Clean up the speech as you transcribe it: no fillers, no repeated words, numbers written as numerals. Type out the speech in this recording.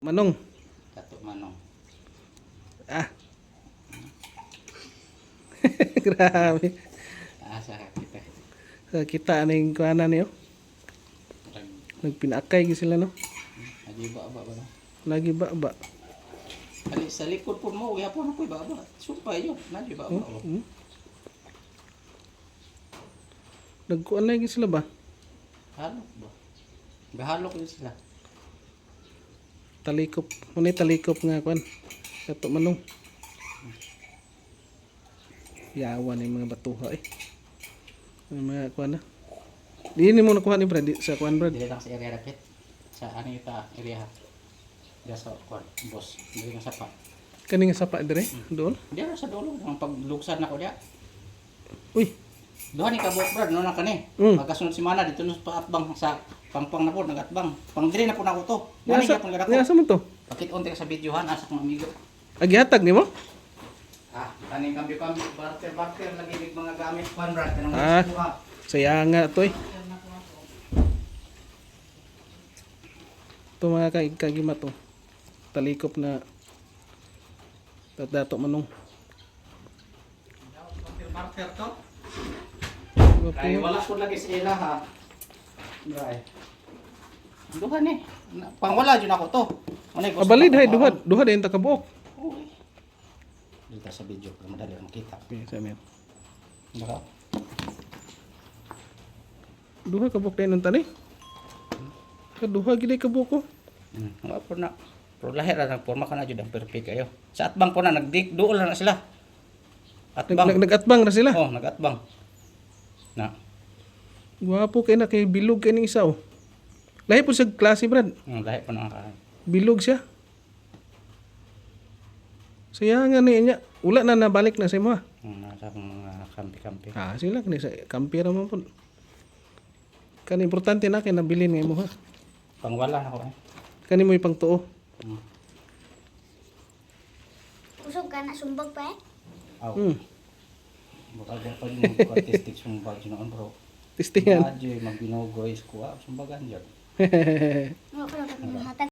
Manong. Dato Manong. Ah. Grabe. Asa kita. So, kita ning kuana niyo. Nagpinakay gi sila no. Adi ba no? Lagi ba. Ali sa likod po mo, yapon ako ba. Sumpay yun. Nadi ba. Nagkuan lagi sila ba? Halok ba? Gahalok yun sila. Talikop. Muna talikop nga kuan. Dato Manong. Yawan yung mga batuha eh. Yung mga kuan na. Di ni mo nakuha ni Brad sa kuan Brad. Dili lang sa area rapid. Sa ano ita area. Diya sa kuan, boss. Dili nga sapa. Kani nga sapa dire doon. Diya sa dulo ang paglugsan nako diya. Uy, Duha ni kabuk Brad no na kani. Pagkasunod si Mana dito sa atbang sa pangpang na po nagatbang. Pang diri na po nako to. Mani gyapon gadako. Asa mo to? Pakit-on sa videohan asa kong amigo. Agihatag nimo? Kaning kambyo-kambyo, barter lagi mig mga gamit pan Brad kanang Ah. kuha. Saya nga to eh. Ito mga kagima to. Talikop na Dato Manong. Barter to. Kaya wala po lagi sa ila ha. Bray. Duha ni. Pangwala jud ako to. Abalid hay duha din ta kabuok. Dito sa video para madali makita. Okay, sa amin. Naka. Duha kabuok din ang tani. Duha gid kabuok ko. Nga po na. Pero lahi ra ng forma kana jud ang perfect kayo. Sa atbang po na nagdig duol na sila. Atbang. Nagatbang na sila. Oh, nagatbang. Na. Guwapo kay na kay bilog kay ning isa oh. Lahi po sa klase Brad. Lahi po na ka. Bilog siya. Saya nga niya. Ula na nabalik na sa imo ha. Nasa mga kampi-kampi. Sila kani sa kampi ra man po. Kan importante na kay nabilin nga imo ha. Pangwala ako eh. Kani mo ipang tuo. Usog ka na sumbag pa eh. Aw. Hmm. Bakal pa yung artistic sumbag noon bro. Testingan. Adyo magbinogoy ko sumbagan jud. Ano ka na hatag